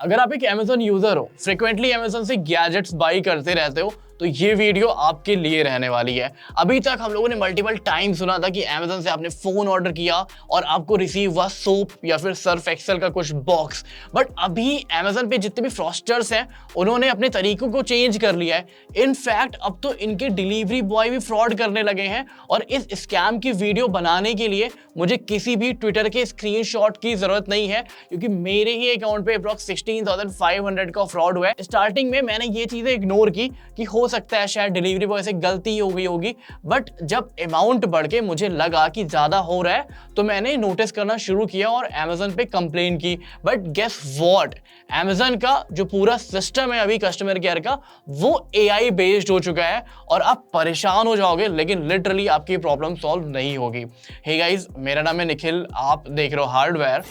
अगर आप एक Amazon यूजर हो, फ्रिक्वेंटली Amazon से गैजेट्स बाई करते रहते हो, तो ये वीडियो आपके लिए रहने वाली है। अभी तक हम लोगों ने मल्टीपल टाइम सुना था कि Amazon से आपने फोन ऑर्डर किया और आपको रिसीव हुआ सोप या फिर सर्फ एक्सेल का कुछ बॉक्स। बट अभी Amazon पे जितने भी फ्रॉस्टर्स हैं, उन्होंने अपने तरीकों को चेंज कर लिया है। इनफैक्ट अब तो इनके डिलीवरी बॉय भी फ्रॉड करने लगे हैं और इस स्कैम की वीडियो बनाने के लिए मुझे किसी भी ट्विटर के स्क्रीनशॉट की जरूरत नहीं है, क्योंकि मेरे ही अकाउंट पे अप्रॉक्स 16,500 का फ्रॉड हुआ है। स्टार्टिंग में मैंने ये चीजें इग्नोर की कि हो सकता है शायद डिलीवरी बॉय से गलती हो गई होगी, बट जब अमाउंट बढ़ के मुझे लगा कि ज्यादा हो रहा है तो मैंने नोटिस करना शुरू किया और Amazon पे कंप्लेन की। बट गेस व्हाट, Amazon का जो पूरा सिस्टम है अभी कस्टमर केयर का, वो AI बेस्ड हो चुका है और आप परेशान हो जाओगे, लेकिन लिटरली आपकी प्रॉब्लम सॉल्व नहीं होगी। हे गाइस, मेरा नाम है निखिल, आप देख रहे हो हार्डवेयर।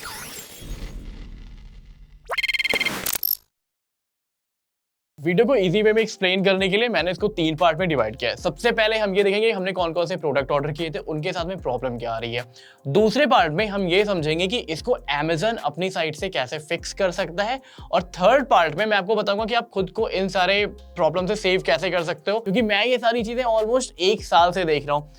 वीडियो को इजी वे में एक्सप्लेन करने के लिए मैंने इसको 3 पार्ट में डिवाइड किया है। सबसे पहले हम ये देखेंगे हमने कौन कौन से प्रोडक्ट ऑर्डर किए थे, उनके साथ में प्रॉब्लम क्या आ रही है। दूसरे पार्ट में हम ये समझेंगे कि इसको Amazon अपनी साइट से कैसे फिक्स कर सकता है। और थर्ड पार्ट में मैं आपको बताऊंगा कि आप खुद को इन सारे प्रॉब्लम से सेव कैसे कर सकते हो, क्योंकि मैं ये सारी चीजें ऑलमोस्ट 1 साल से देख रहा हूँ।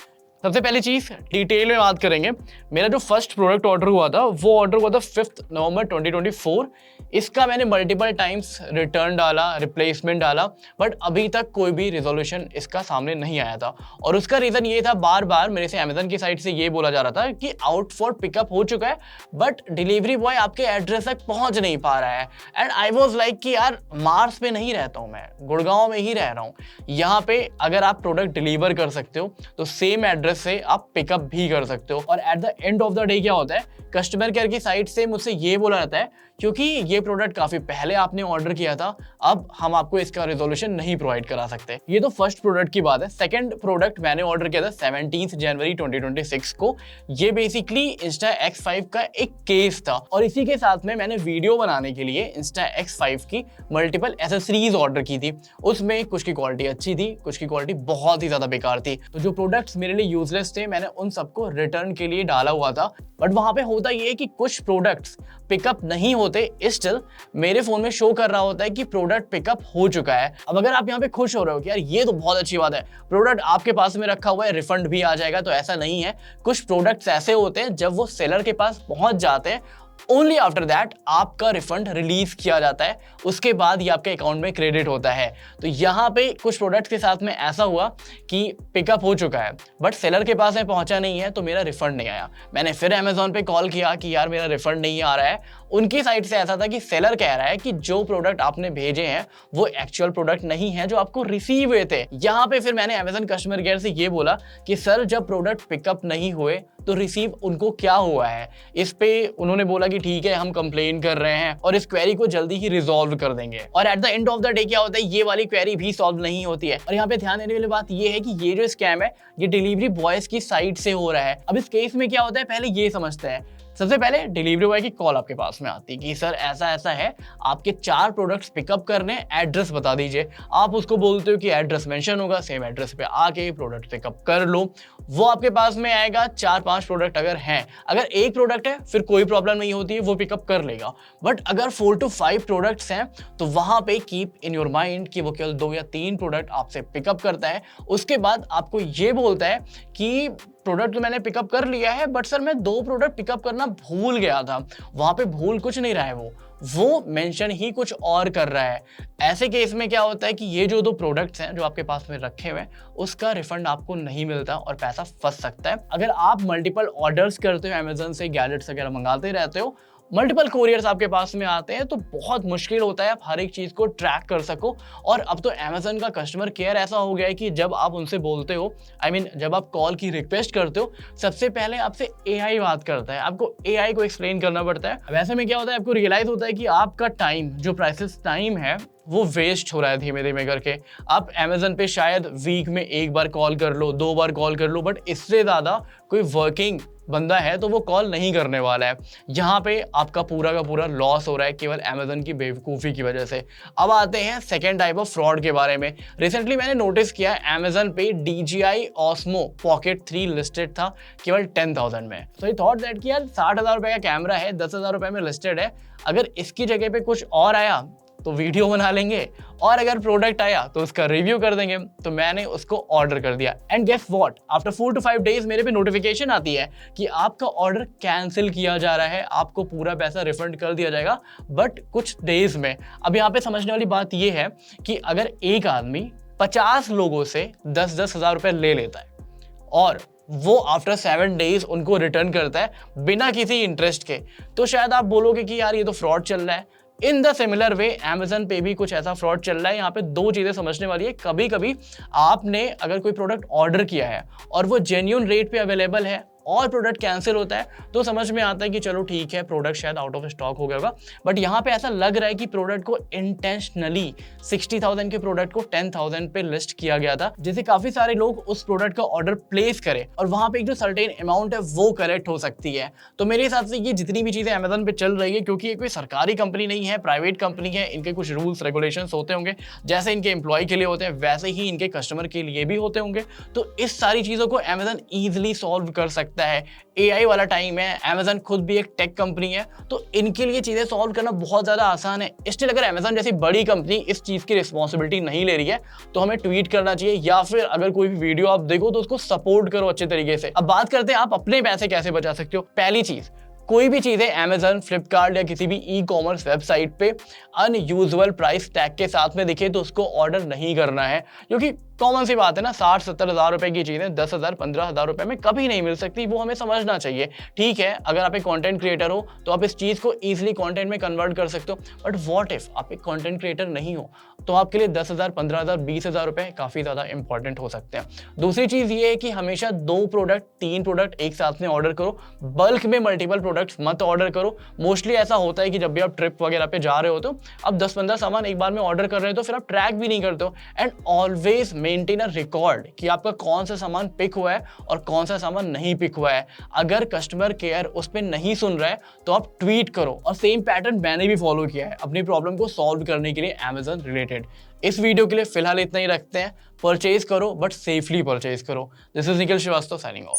सबसे पहली चीज डिटेल में बात करेंगे। मेरा जो फर्स्ट प्रोडक्ट ऑर्डर हुआ था वो ऑर्डर हुआ था 5 नवंबर 2024। इसका मैंने मल्टीपल टाइम्स रिटर्न डाला, रिप्लेसमेंट डाला, बट अभी तक कोई भी रिजोल्यूशन इसका सामने नहीं आया था। और उसका रीजन ये था, बार बार मेरे से Amazon की साइट से ये बोला जा रहा था कि आउट फॉर पिकअप हो चुका है, बट डिलीवरी बॉय आपके एड्रेस तक पहुंच नहीं पा रहा है। एंड आई वॉज लाइक कि यार, मार्स पे नहीं रहता हूं मैं, गुड़गांव में ही रह रहा हूँ। यहाँ पे अगर आप प्रोडक्ट डिलीवर कर सकते हो तो सेम एड्रेस से आप पिकअप भी कर सकते हो। और at the end of the day क्या होता है, कस्टमर केयर की साइट से मुझसे ये बोला जाता है क्योंकि ये प्रोडक्ट काफी पहले आपने ऑर्डर किया था, अब हम आपको इसका रिजोल्यूशन नहीं प्रोवाइड करा सकते। ये तो फर्स्ट प्रोडक्ट की बात है। सेकंड प्रोडक्ट मैंने ऑर्डर किया था 17 जनवरी 2026 को। ये बेसिकली इंस्टा X5 का एक केस था और इसी के साथ में मैंने वीडियो बनाने के लिए इंस्टा X5 की मल्टीपल एसेसरीज ऑर्डर की थी। उसमें कुछ की क्वालिटी अच्छी थी, कुछ की क्वालिटी बहुत ही ज्यादा बेकार थी। तो जो प्रोडक्ट्स मेरे लिए यूजलेस थे, मैंने उन सबको रिटर्न के लिए डाला हुआ था। बट वहां पे होता ये है कि कुछ प्रोडक्ट्स पिकअप नहीं होते, स्टिल मेरे फोन में शो कर रहा होता है कि प्रोडक्ट पिकअप हो चुका है। अब अगर आप यहाँ पे खुश हो रहे हो कि यार ये तो बहुत अच्छी बात है, प्रोडक्ट आपके पास में रखा हुआ है, रिफंड भी आ जाएगा, तो ऐसा नहीं है। कुछ प्रोडक्ट्स ऐसे होते हैं जब वो सेलर के पास पहुंच जाते हैं, ओनली आफ्टर दैट आपका रिफंड रिलीज किया जाता है, उसके बाद ये आपके अकाउंट में क्रेडिट होता है। तो यहाँ पे कुछ प्रोडक्ट्स के साथ में ऐसा हुआ कि पिकअप हो चुका है बट सेलर के पास में पहुंचा नहीं है, तो मेरा रिफंड नहीं आया। मैंने फिर Amazon पे कॉल किया कि यार मेरा रिफंड नहीं आ रहा है। उनकी साइड से ऐसा था कि सेलर कह रहा है कि जो प्रोडक्ट आपने भेजे हैं वो एक्चुअल प्रोडक्ट नहीं है जो आपको रिसीव हुए थे। यहाँ पे फिर मैंने Amazon कस्टमर केयर से ये बोला कि सर, जब प्रोडक्ट पिकअप नहीं हुए तो रिसीव उनको क्या हुआ है। इस पे उन्होंने बोला कि ठीक है, हम कंप्लेन कर रहे हैं और इस क्वेरी को जल्दी ही रिजॉल्व कर देंगे। और at the end of the day क्या होता है, ये वाली क्वेरी भी सॉल्व नहीं होती है। और यहाँ पे ध्यान देने वाली बात ये है कि ये जो स्कैम है ये डिलीवरी बॉयज की साइड से हो रहा है। अब इस केस में क्या होता है, पहले ये समझते हैं। सबसे पहले डिलीवरी बॉय की कॉल आपके पास में आती है कि सर ऐसा ऐसा है, आपके 4 प्रोडक्ट्स पिकअप करने, एड्रेस बता दीजिए। आप उसको बोलते हो कि एड्रेस मेंशन होगा, सेम एड्रेस पे आके प्रोडक्ट पिकअप कर लो। वो आपके पास में आएगा। 4-5 प्रोडक्ट अगर हैं, अगर एक प्रोडक्ट है फिर कोई प्रॉब्लम नहीं होती है, वो पिकअप कर लेगा। बट अगर 4 to 5 प्रोडक्ट्स हैं तो वहां पे कीप इन योर माइंड कि वो केवल 2 या 3 प्रोडक्ट आपसे पिकअप करता है। उसके बाद आपको ये बोलता है कि प्रोडक्ट तो मैंने पिकअप कर लिया है, बट सर मैं 2 प्रोडक्ट पिकअप करना भूल गया था। वहां पे भूल कुछ नहीं रहा है, वो मेंशन ही कुछ और कर रहा है। ऐसे केस में क्या होता है कि ये जो 2 प्रोडक्ट्स हैं जो आपके पास में रखे हुए हैं, उसका रिफंड आपको नहीं मिलता और पैसा फंस सकता है। अगर आप मल्टीपल ऑर्डर्स करते हो, Amazon से गैजेट्स वगैरह मंगाते रहते हो, मल्टीपल कोरियर्स आपके पास में आते हैं, तो बहुत मुश्किल होता है आप हर एक चीज को ट्रैक कर सको। और अब तो Amazon का कस्टमर केयर ऐसा हो गया है कि जब आप उनसे बोलते हो, जब आप कॉल की रिक्वेस्ट करते हो, सबसे पहले आपसे AI बात करता है, आपको AI को एक्सप्लेन करना पड़ता है। वैसे में क्या होता है, आपको रियलाइज होता है कि आपका टाइम, जो प्राइसेस टाइम है, वो वेस्ट हो रहा है धीमे धीमे करके। आप Amazon पे शायद वीक में 1 बार कॉल कर लो, 2 बार कॉल कर लो, बट इससे ज्यादा कोई वर्किंग बंदा है तो वो कॉल नहीं करने वाला है। यहाँ पे आपका पूरा का पूरा लॉस हो रहा है केवल अमेजन की बेवकूफ़ी की वजह से। अब आते हैं सेकेंड टाइप ऑफ फ्रॉड के बारे में। रिसेंटली मैंने नोटिस किया है अमेजन पे DJI Osmo Pocket 3 लिस्टेड था केवल 10,000 में। सो आई थॉट दैट कि यार 60,000 रुपए का कैमरा है, 10,000 रुपए में लिस्टेड है, अगर इसकी जगह पे कुछ और आया तो वीडियो बना लेंगे और अगर प्रोडक्ट आया तो उसका रिव्यू कर देंगे। तो मैंने उसको ऑर्डर कर दिया and guess what, after 4 to 5 days मेरे पे नोटिफिकेशन आती है कि आपका ऑर्डर कैंसिल किया जा रहा है, आपको पूरा पैसा रिफंड कर दिया जाएगा बट कुछ डेज में। अब यहाँ पे समझने वाली बात यह है कि अगर एक आदमी 50 लोगों से 10-10 हज़ार रुपए ले लेता है और वो आफ्टर 7 डेज उनको रिटर्न करता है बिना किसी इंटरेस्ट के, तो शायद आप बोलोगे कि यार ये तो फ्रॉड चल रहा है। In the similar way Amazon पे भी कुछ ऐसा फ्रॉड चल रहा है। यहाँ पे दो चीजें समझने वाली है। कभी कभी आपने अगर कोई प्रोडक्ट ऑर्डर किया है और वो जेन्युइन रेट पे अवेलेबल है और प्रोडक्ट कैंसिल होता है तो समझ में आता है कि चलो ठीक है, प्रोडक्ट शायद आउट ऑफ स्टॉक हो गया होगा। बट यहाँ पे ऐसा लग रहा है कि प्रोडक्ट को इंटेंशनली 60,000 के प्रोडक्ट को 10,000 पे लिस्ट किया गया था, जिससे काफी सारे लोग उस प्रोडक्ट का ऑर्डर प्लेस करें और वहां पे एक जो सर्टेन अमाउंट है वो करेक्ट हो सकती है। तो मेरे हिसाब से ये जितनी भी चीजें अमेजन पे चल रही है, क्योंकि ये कोई सरकारी कंपनी नहीं है, प्राइवेट कंपनी है, इनके कुछ रूल्स रेगुलेशंस होते होंगे, जैसे इनके एम्प्लॉय के लिए होते हैं वैसे ही इनके कस्टमर के लिए भी होते होंगे। तो इस सारी चीजों को अमेजन ईजिली सॉल्व कर सकता है। AI वाला टाइम है, अमेजन खुद भी एक टेक कंपनी है, तो इनके लिए चीजें सॉल्व करना बहुत ज्यादा आसान है। इसलिए अगर अमेजन जैसी बड़ी कंपनी इस चीज की रिस्पॉन्सिबिलिटी नहीं ले रही है तो हमें ट्वीट करना चाहिए, या फिर अगर कोई भी वीडियो आप देखो तो उसको सपोर्ट करो अच्छे तरीके से। अब बात करते हैं आप अपने पैसे कैसे बचा सकते हो। पहली चीज, कोई भी चीजें अमेजन, फ्लिपकार्ट या किसी भी ई-कॉमर्स वेबसाइट पे अनयूजुअल प्राइस टैग के साथ में दिखे तो उसको ऑर्डर नहीं करना है, क्योंकि कॉमन सी बात है ना, 60-70 हज़ार रुपए की चीजें 10,000-15,000 रुपए में कभी नहीं मिल सकती, वो हमें समझना चाहिए। ठीक है, अगर आप एक कंटेंट क्रिएटर हो तो आप इस चीज को इजीली कंटेंट में कन्वर्ट कर सकते हो, बट व्हाट इफ आप एक कंटेंट क्रिएटर नहीं हो, तो आपके लिए 10,000, 15,000, 20,000 रुपए काफी ज्यादा इंपॉर्टेंट हो सकते हैं। दूसरी चीज ये है कि हमेशा 2 प्रोडक्ट 3 प्रोडक्ट एक साथ में ऑर्डर करो, बल्क में मल्टीपल प्रोडक्ट्स मत ऑर्डर करो। मोस्टली ऐसा होता है कि जब भी आप ट्रिप वगैरह पे जा रहे हो तो आप 10-15 सामान एक बार में ऑर्डर कर रहे हो तो फिर आप ट्रैक भी नहीं करते हो। And always maintain a record कि आपका कौन सा सामान पिक हुआ है और कौन सा सामान नहीं पिक हुआ है। अगर कस्टमर केयर उस पर नहीं सुन रहा है तो आप ट्वीट करो। और सेम पैटर्न मैंने भी फॉलो किया है अपनी प्रॉब्लम को सॉल्व करने के लिए अमेजन रिलेटेड। इस वीडियो के लिए फिलहाल इतना ही रखते हैं। परचेज करो बट सेफली परचेज करो। This is Nikhil Srivastava signing of.